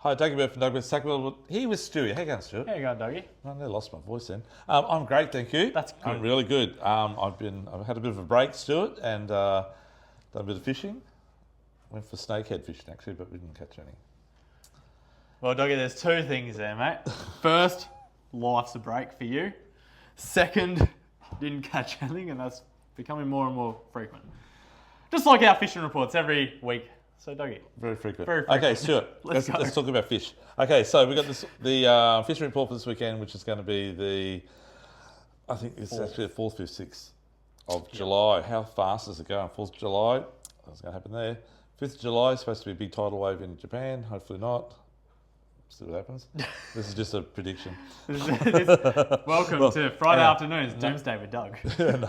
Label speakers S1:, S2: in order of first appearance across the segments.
S1: Hi, Dougie Bird from Douglas Sackville. Here with Stewie. How you going, Stuart?
S2: How you going, Dougie?
S1: I nearly lost my voice then. I'm great, thank you.
S2: That's good.
S1: I'm really good. I've had a bit of a break, Stuart, and done a bit of fishing. Went for snakehead fishing actually, but we didn't catch any.
S2: Well, Dougie, there's two things there, mate. First, life's a break for you. Second, didn't catch anything, and that's becoming more and more frequent. Just like our fishing reports every week. So, Dougie.
S1: Very frequent.
S2: Very frequent.
S1: Okay, Stuart, let's talk about fish. Okay, so we've got the fishing report for this weekend, which is going to be I think it's actually the 4th, 5th, 6th of July. How fast does it go on 4th of July? What's going to happen there? 5th of July is supposed to be a big tidal wave in Japan. Hopefully not. See what happens. This is just a prediction.
S2: Welcome to Friday afternoons, Doomsday with Doug.
S1: No.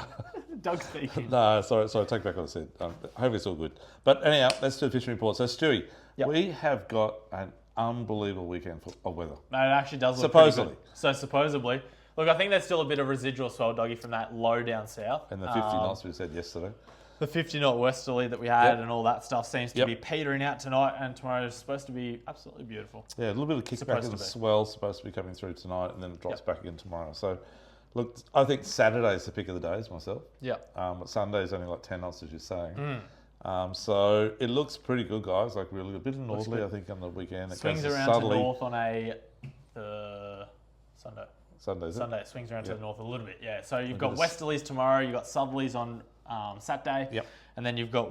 S2: Doug speaking.
S1: No, sorry, take back what I said. Hopefully it's all good. But anyhow, let's do the fishing report. So, Stewie, we have got an unbelievable weekend of weather.
S2: No, it actually does look
S1: supposedly.
S2: pretty good. So, supposedly. Look, I think there's still a bit of residual swell, Doggy, from that low down south.
S1: And the 50 knots we said yesterday.
S2: The 50 knot westerly that we had and all that stuff seems to be petering out tonight, and tomorrow is supposed to be absolutely beautiful.
S1: Yeah, a little bit of kickback in the swell supposed to be coming through tonight, and then it drops back again tomorrow. So, look, I think Saturday's the pick of the days myself.
S2: Yeah.
S1: But Sunday's only like 10 knots, as you're saying. So it looks pretty good, guys. Like really good. A bit of northerly, I think, on the weekend. It
S2: swings
S1: goes
S2: around to north on a Sunday.
S1: Sunday
S2: it swings around to the north a little bit, yeah. So you've got westerlies tomorrow, you've got southerlies on Saturday, and then you've got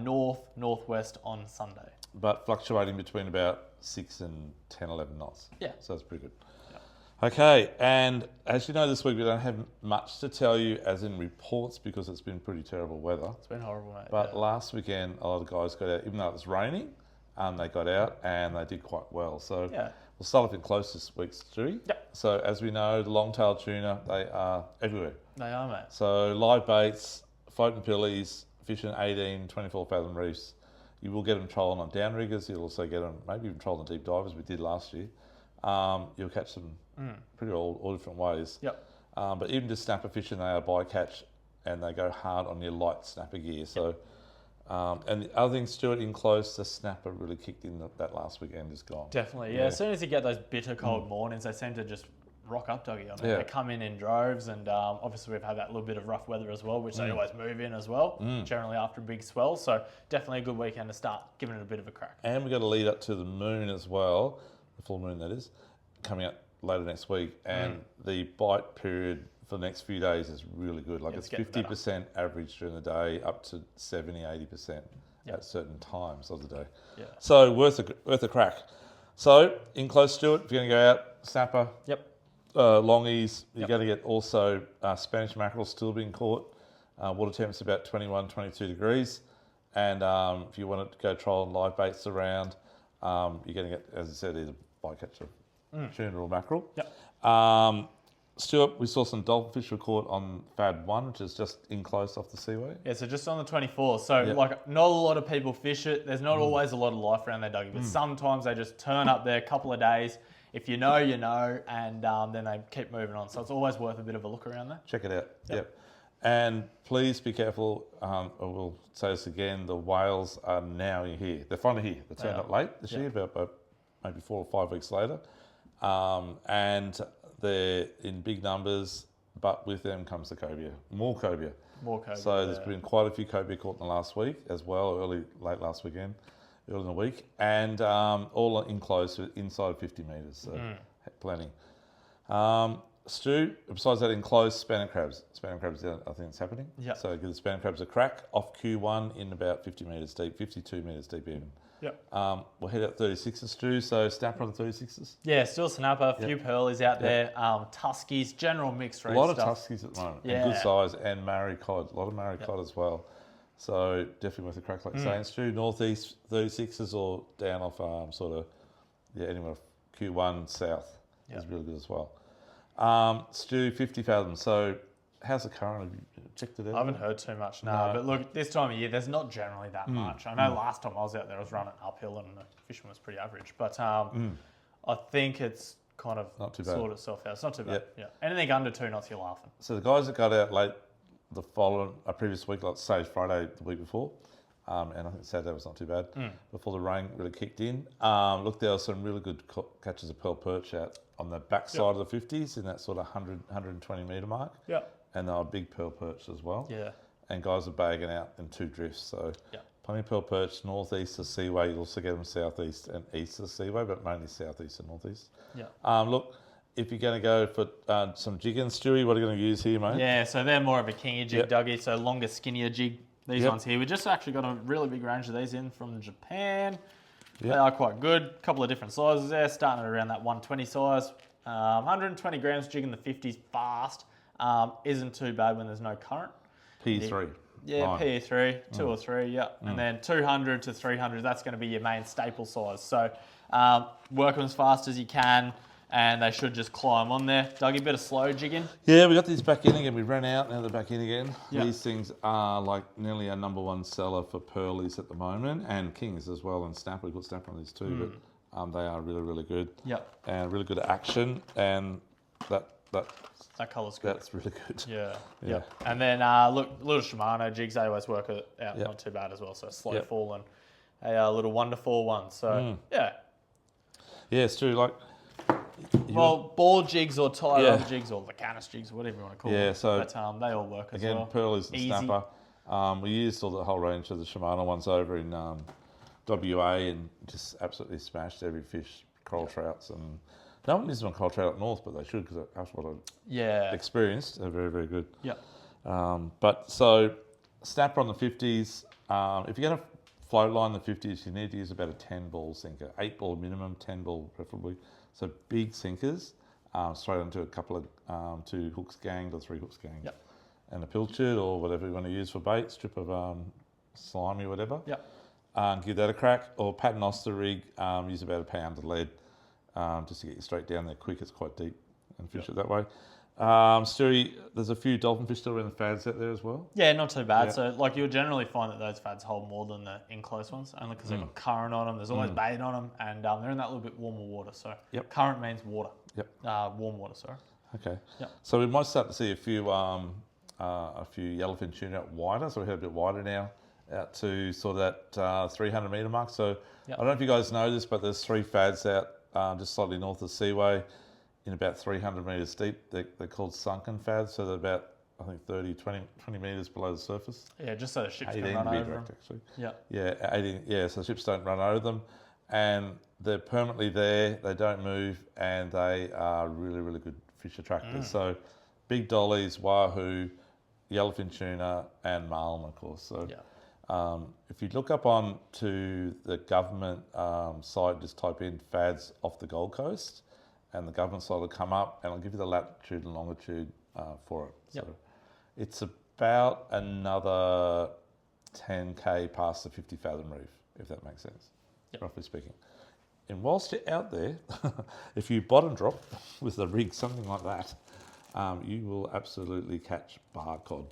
S2: northwest on Sunday.
S1: But fluctuating between about 6 and 10, 11 knots.
S2: Yeah.
S1: So it's pretty good. Yeah. Okay, and as you know, this week we don't have much to tell you as in reports because it's been pretty terrible weather.
S2: It's been horrible, mate.
S1: But last weekend, a lot of guys got out, even though it was raining, they got out and they did quite well. So we'll start off in close this week, Stewie.
S2: Yep.
S1: So as we know, the long-tailed tuna, they are everywhere.
S2: They are, mate.
S1: So live baits, floating pillies, fishing 18, 24 fathom reefs. You will get them trolling on downriggers. You'll also get them maybe even trolling deep divers, we did last year. You'll catch them pretty all different ways.
S2: Yep.
S1: But even just snapper fishing, they are bycatch and they go hard on your light snapper gear. So, and the other thing, Stuart, in close, the snapper really kicked in that last weekend is gone.
S2: Definitely, yeah. As soon as you get those bitter cold mornings, they seem to just rock up, Dougie. I mean, they come in droves, and obviously we've had that little bit of rough weather as well, which they always move in as well, generally after big swells. So definitely a good weekend to start giving it a bit of a crack.
S1: And we've got to lead up to the moon as well, the full moon that is, coming up later next week. And the bite period for the next few days is really good. Like it's 50% average during the day, up to 70, 80% at certain times of the day.
S2: Yeah.
S1: So worth a crack. So in close, Stuart, if you're going to go out, snapper.
S2: Yep.
S1: Longies, you're going to get also Spanish mackerel still being caught. Water temp's about 21, 22 degrees. And if you want to go trolling live baits around, you're going to get, as I said, either bycatch or tuna or mackerel.
S2: Yep.
S1: Stuart, we saw some dolphin fish were caught on Fad 1, which is just in close off the seaway.
S2: Yeah, so just on the 24th. So, like, not a lot of people fish it. There's not always a lot of life around there, Dougie. But sometimes they just turn up there a couple of days. If you know, you know, and then they keep moving on. So it's always worth a bit of a look around there.
S1: Check it out. Yep. And please be careful. I will say this again. The whales are now here. They're finally here. They turned up late this year, about maybe 4 or 5 weeks later. And they're in big numbers, but with them comes the cobia. More cobia. So there's been quite a few cobia caught in the last week as well, late last weekend. Early in the week, and all in close, inside of 50 metres, so plenty. Stu, besides that, in close, spanning crabs. Spanning crabs, I think it's happening.
S2: Yep.
S1: So give the spanning crabs a crack off Q1 in about 50 metres deep, 52 metres deep even.
S2: Yep.
S1: We'll head out 36s, Stu, so snapper on the 36s.
S2: Yeah, still snapper, a few pearlies out there, tuskies, general mixed race
S1: stuff. A lot of
S2: stuff.
S1: tuskies at the moment, and good size, and Maori cod, a lot of Maori cod as well. So definitely worth a crack, like saying, Stu, northeast 36s or down off anywhere off Q1 south is really good as well. Stu, 50 fathoms. So how's the current? Have you checked it out?
S2: I haven't heard too much, no. But look, this time of year, there's not generally that much. I know last time I was out there, I was running uphill and the fishing was pretty average. But I think it's kind of
S1: not too bad.
S2: Sorted itself out. It's not too bad. Yeah. Anything under 2 knots, you're laughing.
S1: So the guys that got out late the previous week, like say Friday the week before, and I think Saturday was not too bad before the rain really kicked in. Look, there were some really good catches of pearl perch out on the backside of the 50s in that sort of 100, 120 metre mark.
S2: Yeah.
S1: And they were big pearl perch as well.
S2: Yeah.
S1: And guys are bagging out in 2 drifts. So plenty of pearl perch northeast of Seaway. You also get them southeast and east of Seaway, but mainly southeast and northeast.
S2: Yeah.
S1: Look, if you're going to go for some jigging, Stewie, what are you going to use here, mate?
S2: Yeah, so they're more of a kingier jig, Dougie, so longer, skinnier jig. These ones here. We just actually got a really big range of these in from Japan. They are quite good. A couple of different sizes there, starting at around that 120 size. 120 grams jig in the 50s fast. Isn't too bad when there's no current.
S1: P3.
S2: Yeah, PE3, 2 or 3, And then 200 to 300, that's going to be your main staple size. So work them as fast as you can, and they should just climb on there. Dougie, a bit of slow jigging.
S1: Yeah, we got these back in again. We ran out, now they're back in again.
S2: Yep.
S1: These things are like nearly our number 1 seller for pearlies at the moment, and kings as well, and snapper. We've got snapper on these too, but they are really, really good.
S2: Yep.
S1: And really good action, and that
S2: colour's good.
S1: That's really good.
S2: Yeah. And then, look, little Shimano jigs, they always work out not too bad as well. So slow fall and a little wonderful one. So,
S1: Yeah, it's true. Like,
S2: well, ball jigs or tie rubber jigs or the canis jigs, whatever you want to call them.
S1: Yeah, so
S2: but, they all work as well.
S1: again, pearlies and
S2: Easy.
S1: snapper. We used all the whole range of the Shimano ones over in WA and just absolutely smashed every fish, coral trouts, and no one uses on coral trout up north, but they should because that's what I've experienced. They're very, very good.
S2: Yeah.
S1: But so snapper on the 50s. If you're going to float line the 50s, you need to use about a 10 ball sinker, 8 ball minimum, 10 ball preferably. So big sinkers, straight onto a couple of 2 hooks ganged or 3 hooks ganged.
S2: Yep.
S1: And a pilchard or whatever you want to use for bait, strip of slimy or whatever.
S2: Yep.
S1: Give that a crack. Or paternoster rig, use about a pound of lead just to get you straight down there quick. It's quite deep and fish it that way. Stewie, there's a few dolphin fish still around the fads out there as well.
S2: Yeah, not too bad.
S1: Yeah.
S2: So, like, you'll generally find that those fads hold more than the enclosed ones, only because they've got current on them. There's always bait on them, and they're in that little bit warmer water. So, current means water. Warm water, sorry.
S1: Okay.
S2: Yep.
S1: So we might start to see a few yellowfin tuna out wider. So we're a bit wider now, out to sort of that 300 metre mark. So I don't know if you guys know this, but there's 3 fads out just slightly north of Seaway, in about 300 metres deep. They're called sunken fads, so they're about, I think, 20 metres below the surface.
S2: Yeah, just so the ships
S1: 18
S2: can run
S1: to be
S2: over
S1: direct,
S2: them.
S1: actually.
S2: Yeah.
S1: Yeah, 18, yeah, so the ships don't run over them. And they're permanently there, they don't move, and they are really, really good fish attractors. So big dollies, wahoo, yellowfin tuna, and marlin, of course. So if you look up on to the government site, just type in fads off the Gold Coast, and the government site will come up, and I'll give you the latitude and longitude for it. So it's about another 10k past the 50 fathom reef, if that makes sense, roughly speaking. And whilst you're out there, if you bottom drop with the rig, something like that, you will absolutely catch bar cod.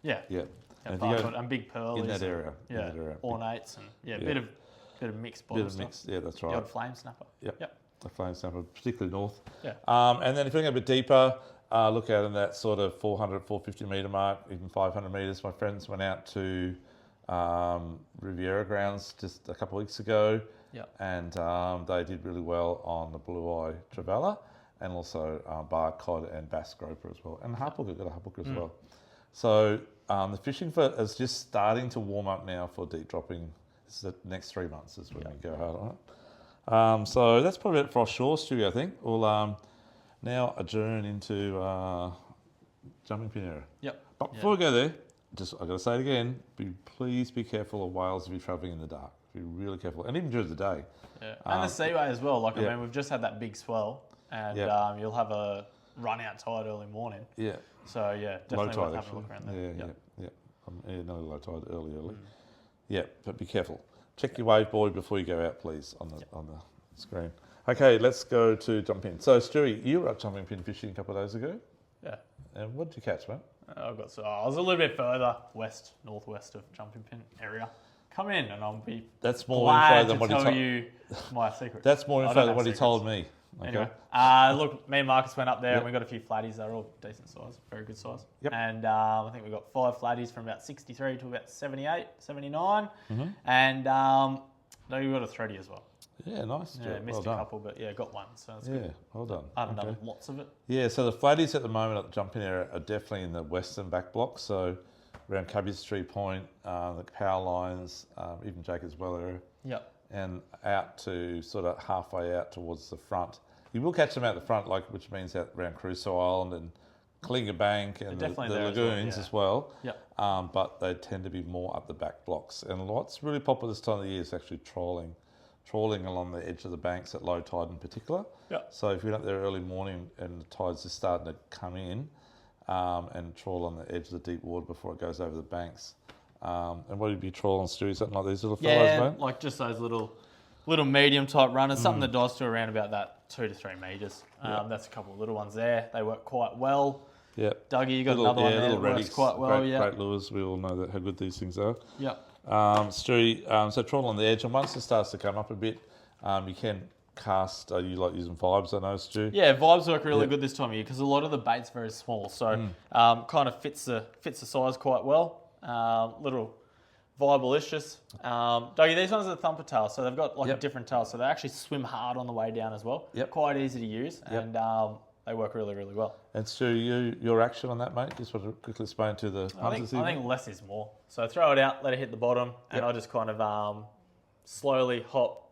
S2: Yeah.
S1: Yeah.
S2: And, and big pearlies.
S1: In that area.
S2: Yeah.
S1: In that area.
S2: Ornates and bit of mixed bottom stuff.
S1: Mixed, yeah, that's right.
S2: The odd flame snapper.
S1: Yep. The flame snapper, particularly north.
S2: Yeah.
S1: And then if you're going a bit deeper, look out in that sort of 400, 450 metre mark, even 500 metres. My friends went out to Riviera Grounds just a couple of weeks ago. And they did really well on the blue eye trevally, and also bar cod and bass groper as well. And harpooker, got a harpooker as well. So the fishing for is just starting to warm up now for deep dropping. This is the next 3 months is when we go hard on it. So that's probably it for Offshore, Studio, I think. We'll now adjourn into jumping pin area. But before we go there, just I've got to say it again, please be careful of whales if you're travelling in the dark. Be really careful, and even during the day.
S2: Yeah. And the seaway as well. Like, I mean, we've just had that big swell, and you'll have a run out tide early morning. Yeah. So, definitely
S1: low tide,
S2: worth having
S1: actually.
S2: a look around there.
S1: Yeah, no low tide early. Yeah, but be careful. Check your wave buoy before you go out, please, on the screen. Okay, let's go to jumping pin. So, Stewie, you were up jumping pin fishing a couple of days ago. Yeah. And what did you catch, mate?
S2: I was a little bit further northwest of jumping pin area. Come in and I'll be
S1: That's more
S2: glad
S1: info than
S2: to
S1: what
S2: tell you my secret.
S1: That's more info than what he told me.
S2: Anyway, look, me and Marcus went up there and we got a few flatties. They're all decent size, very good size.
S1: Yep.
S2: And I think we got 5 flatties from about 63 to about 78, 79. And no, you got a thready as well.
S1: Yeah, nice.
S2: Yeah, missed a couple, but got one. So that's good.
S1: Well done.
S2: I haven't done lots of it.
S1: Yeah, so the flatties at the moment at the jumping area are definitely in the western back block. So around Cabbage Tree Point, the power lines, even Jacob's Well area.
S2: Yep.
S1: And out to sort of halfway out towards the front. You will catch them out the front, which means out around Crusoe Island and Kalinga Bank and the lagoons as well.
S2: Yep.
S1: But they tend to be more up the back blocks. And what's really popular this time of the year is actually trawling along the edge of the banks at low tide in particular.
S2: Yep.
S1: So if you're up there early morning and the tide's just starting to come in, and trawl on the edge of the deep water before it goes over the banks. And what would you be trawling, Stu? Something like these little fellows, mate?
S2: Like just those little medium type runners, something that dives to around about that 2 to 3 metres. That's a couple of little ones there. They work quite well.
S1: Yeah.
S2: Dougie, you got another one there that works quite well.
S1: Great lures. We all know how good these things are.
S2: Yeah.
S1: Stu, so trawl on the edge, and once it starts to come up a bit, you can cast. You like using vibes, I know, Stu.
S2: Yeah, vibes work really good this time of year because a lot of the bait's very small, so kind of fits the size quite well. Little vibalicious. Dougie, these ones are the thumper tail, so they've got a different tail, so they actually swim hard on the way down as well.
S1: Yep.
S2: Quite easy to use, and they work really, really well.
S1: And Stu, your action on that, mate? Just want to quickly explain to the punters.
S2: I think less is more. So throw it out, let it hit the bottom, and I just kind of slowly hop,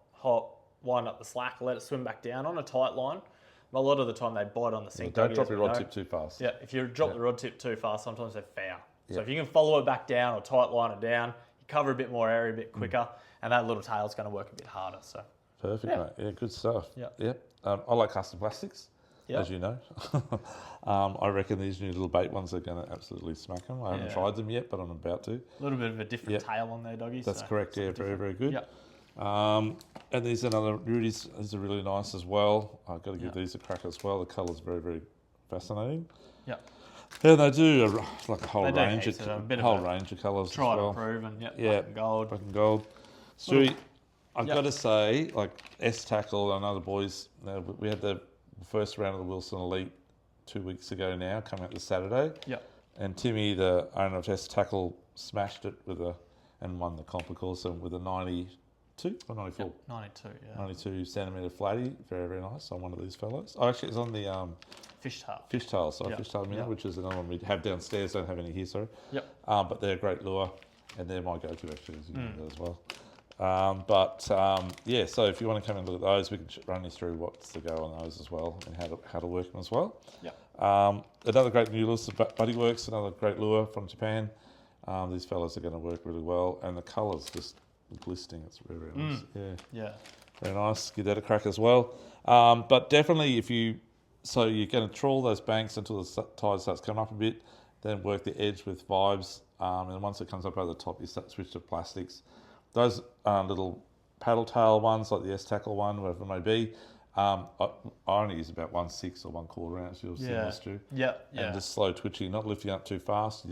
S2: wind up the slack, let it swim back down on a tight line. But a lot of the time they bite on the sink.
S1: Don't drop your rod tip too fast.
S2: Yeah, if you drop the rod tip too fast, sometimes they foul. So if you can follow it back down or tight line it down, you cover a bit more area a bit quicker, and that little tail's going to work a bit harder. So
S1: perfect, mate. Yeah, good stuff.
S2: Yeah.
S1: I like custom plastics, as you know. I reckon these new little bait ones are going to absolutely smack them. I haven't tried them yet, but I'm about to.
S2: A little bit of a different tail on there, Doggy.
S1: That's correct. Yeah, very, very good.
S2: Yeah.
S1: And these another Rudy's. These are really nice as well. I've got to give these a crack as well. The colour's very, very fascinating.
S2: Yeah.
S1: Yeah, they do a whole range of colours as
S2: Tried
S1: well.
S2: and proven. Black and
S1: gold. Stewie, I've got to say, like S-Tackle and other boys, we had the first round of the Wilson Elite 2 weeks ago now, coming out this Saturday.
S2: Yeah.
S1: And Timmy, the owner of S-Tackle, smashed it and won the comp, of course, with a 92 or 94?
S2: Yep, 92, yeah.
S1: 92 centimetre flatty, very, very nice on one of these fellows. Oh, actually, it's on the
S2: fishtail.
S1: Fishtail minnow, which is another one we have downstairs. Don't have any here, sorry.
S2: Yep.
S1: But they're a great lure, and they're my go-to actually, as you know that as well. So if you want to come and look at those, we can run you through what's the go on those as well, and how to work them as well.
S2: Yep.
S1: Another great new lure is Buddy Works, another great lure from Japan. These fellas are going to work really well, and the colours just glistening. It's very, very nice.
S2: Yeah.
S1: Very nice. Give that a crack as well. But definitely, you're going to trawl those banks until the tide starts coming up a bit, then work the edge with vibes, and once it comes up over the top, you switch to plastics. Those little paddle tail ones, like the S-Tackle one, whatever it may be, I only use about 1/6 or 1/4 ounce. You'll see this, Stu.
S2: Yeah.
S1: And just slow twitching, not lifting up too fast.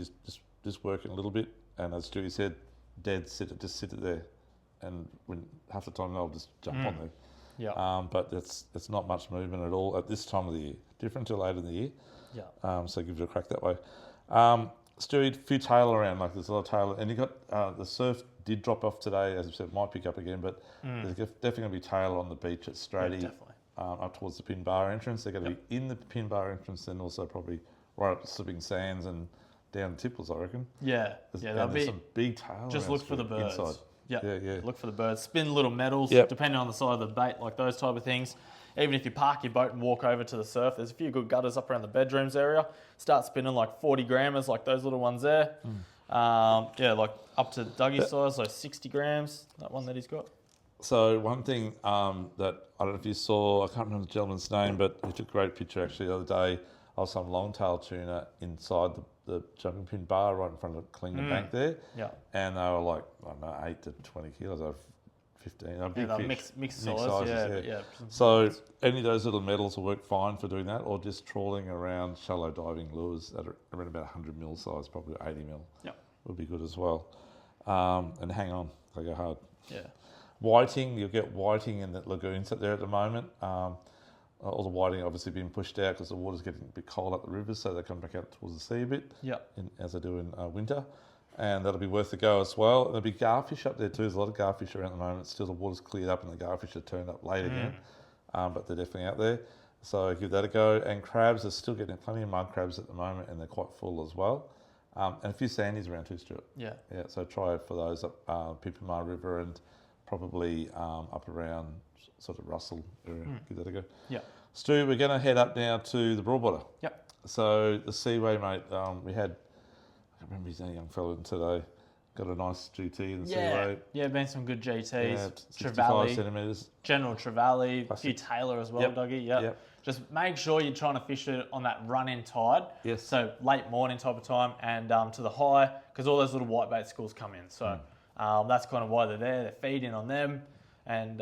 S1: Just working a little bit, and as Stewie said, just sit it there, and when half the time they'll just jump on there.
S2: Yeah.
S1: But it's not much movement at all at this time of the year. Different to later in the year.
S2: Yeah.
S1: So give it a crack that way. Stewie, a few tail around, like there's a lot of tail, and you got the surf did drop off today, as I said, might pick up again, but there's definitely going to be tail on the beach at Strady, up towards the Pin Bar entrance. They're going to be in the Pin Bar entrance, and also probably right up to Slipping Sands and down the Tipples, I reckon.
S2: Yeah.
S1: There's some big tail.
S2: Just look for the birds.
S1: Inside.
S2: Yeah. Look for the birds. Spin little metals, depending on the side of the bait, like those type of things. Even if you park your boat and walk over to the surf, there's a few good gutters up around the bedrooms area. Start spinning like 40 grammers, like those little ones there. Like up to Dougie's size, so 60 grams, that one that he's got.
S1: So one thing that I don't know if you saw, I can't remember the gentleman's name, but he took a great picture actually the other day of some long-tailed tuna inside the jumping pin bar right in front of the Kalinga Bank there.
S2: Yeah.
S1: And they were like, I don't know, 8 to 20 kilos, or 15. Big fish.
S2: Mixed sizes, yeah.
S1: So any of those little metals will work fine for doing that, or just trawling around shallow diving lures that are around about 100 mil size, probably 80 mil.
S2: Yeah.
S1: Would be good as well. And hang on, they go hard.
S2: Yeah.
S1: Whiting, you'll get whiting in the lagoons out there at the moment. all the whiting obviously being pushed out because the water's getting a bit cold up the rivers, so they come back out towards the sea a bit, as they do in winter. And that'll be worth a go as well. There'll be garfish up there too. There's a lot of garfish around at the moment. Still, the water's cleared up and the garfish are turned up late again, but they're definitely out there. So give that a go. And crabs are still getting plenty of mud crabs at the moment, and they're quite full as well. And a few sandies around too, Stuart. Yeah. So try for those up Pimpama River and probably up around sort of Russell area. Give that a go. Yeah. Stu, we're going to head up now to the Broadwater. Yep. So the Seaway, mate. We had. I can't remember his name, young fella today. Got a nice GT in the Seaway.
S2: Yeah, been some good GTs.
S1: Yeah, 65
S2: Trevally,
S1: centimetres.
S2: General Trevally, a few Taylor as well, Dougie. Yep. Just make sure you're trying to fish it on that run-in tide. Yes. So late morning type of time and to the high, because all those little whitebait schools come in. So that's kind of why they're there. They're feeding on them, and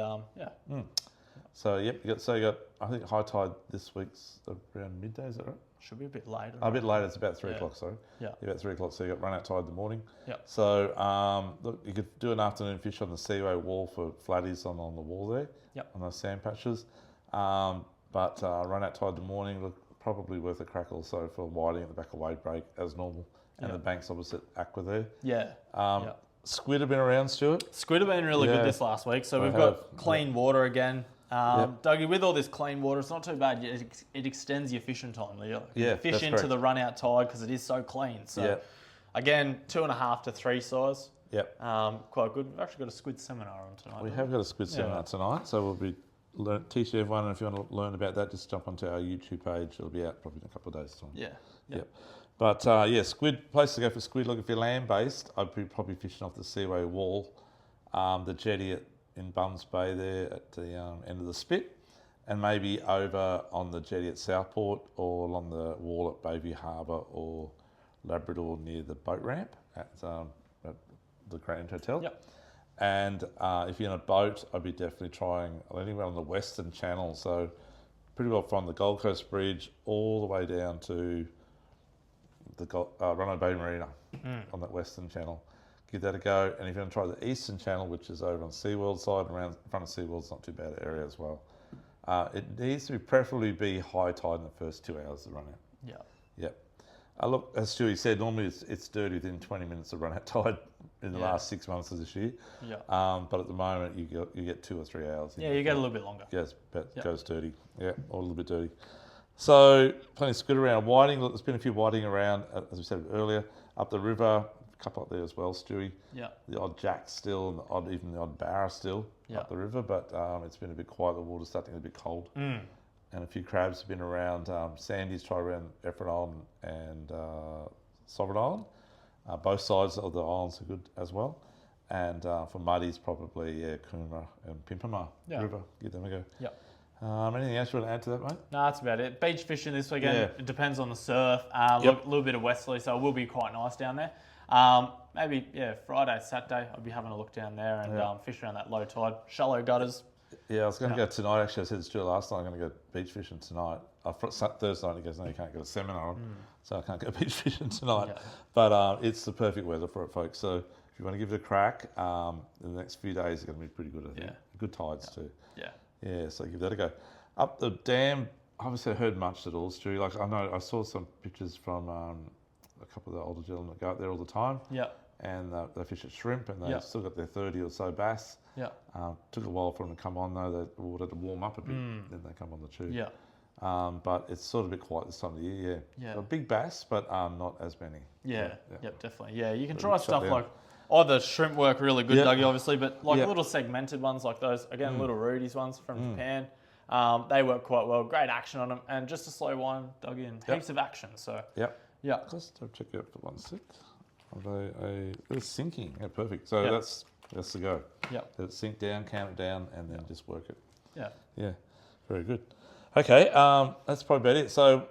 S1: So you got I think high tide this week's around midday. Is that right?
S2: Should be a bit later.
S1: A bit later. It's about 3 o'clock. Sorry. Yeah. About 3 o'clock. So you got run out tide in the morning.
S2: Yeah.
S1: So look, you could do an afternoon fish on the Seaway wall for flatties on the wall there. Yep. On those sand patches. But run out tide in the morning. Look, probably worth a crack also for whiting at the back of wave break as normal, and the banks opposite Aqua there. Yeah. Squid have been around, Stuart.
S2: Squid have been really good this last week. So we've got clean water again. Dougie, with all this clean water, it's not too bad. It extends your fishing time. You fish into the run out tide because it is so clean. So again, 2.5 to 3 size. Yep. Quite good. We've actually got a squid seminar on tonight.
S1: We have got a squid seminar tonight, so we'll be teach everyone. And if you want to learn about that, just jump onto our YouTube page. It'll be out probably in a couple of days' time. Yep. But squid, place to go for squid. Look, if you're land based, I'd be probably fishing off the Seaway wall, the jetty in Bums Bay there at the end of the spit, and maybe over on the jetty at Southport or along the wall at Bayview Harbour or Labrador near the boat ramp at the Grand Hotel. Yep. And if you're in a boat, I'd be definitely trying anywhere on the Western Channel, so pretty well from the Gold Coast Bridge all the way down to the Runaway Bay Marina on that Western Channel. Give that a go. And if you want to try the Eastern Channel, which is over on SeaWorld side, around in front of SeaWorld's not too bad an area as well. It needs to preferably be high tide in the first 2 hours of run out. Yeah. Yep. Look, as Stewie said, normally it's dirty within 20 minutes of run out tide in the last 6 months of this year. Yeah. But at the moment, you get 2 or 3 hours.
S2: Yeah, you get a little bit longer.
S1: Goes dirty. Yeah, or a little bit dirty. So plenty of squid around. Whiting, look, there's been a few whiting around, as we said earlier, up the river. A couple up there as well, Stewie. Yeah. The odd jack still, and even the odd barra still up the river, but it's been a bit quiet. The water's starting to get a bit cold. And a few crabs have been around. Sandies try around Effort Island and Sovereign Island. Both sides of the islands are good as well. And for muddies, probably Coomera and Pimpama River. Give them a go. Yeah. Anything else you want to add to that, mate?
S2: No, that's about it. Beach fishing this weekend. It depends on the surf. A little bit of westerly, so it will be quite nice down there. Maybe Friday, Saturday, I'll be having a look down there and fish around that low tide, shallow gutters.
S1: Yeah, I was going to go tonight. Actually, I said to Stuart last night I'm going to go beach fishing tonight. Thursday night, he goes, no, you can't go to a seminar, so I can't go beach fishing tonight. Yeah. But it's the perfect weather for it, folks. So if you want to give it a crack, the next few days are going to be pretty good, I think. Good tides too. Yeah. Yeah, so give that a go. Up the dam, obviously I heard much at all, Stu. Like, I know I saw some pictures from a couple of the older gentlemen that go out there all the time. Yeah. And they fish at shrimp, and they've still got their 30 or so bass. Yeah. Took a while for them to come on, though. The water to warm up a bit, then they come on the tube. Yeah. But it's sort of a bit quiet this time of the year, yeah. A big bass, but not as many.
S2: Yeah. Yep, definitely. Yeah, you can try stuff like... the shrimp work really good, Dougie, obviously, but little segmented ones like those, again, little Rudy's ones from Japan, they work quite well. Great action on them, and just a slow wind, Dougie, and heaps of action. So,
S1: Just check it out for 1 sec. They're sinking. Yeah, perfect. So that's the go. Yeah. Let it sink down, count it down, and then just work it. Yeah. Yeah. Very good. Okay, that's probably about it. So,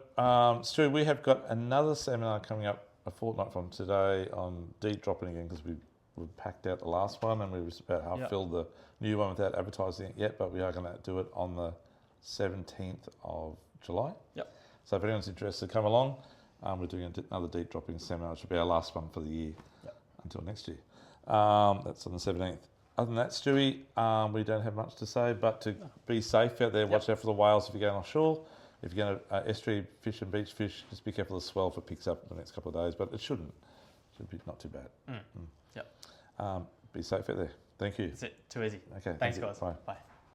S1: Stu, we have got another seminar coming up a fortnight from today on deep dropping again, because we packed out the last one and we were about half filled the new one without advertising it yet, but we are going to do it on the 17th of July. Yep. So if anyone's interested, come along. We're doing another deep dropping seminar, which will be our last one for the year until next year. That's on the 17th. Other than that, Stewie, we don't have much to say, but to be safe out there, watch out for the whales if you're going offshore. If you're going to estuary fish and beach fish, just be careful of the swell if it picks up in the next couple of days, but it shouldn't. Should be not too bad.
S2: Yep.
S1: Be safe out there. Thank you.
S2: That's it. Too easy.
S1: Okay.
S2: Thanks,
S1: thank you.
S2: guys.
S1: Bye.
S2: Bye.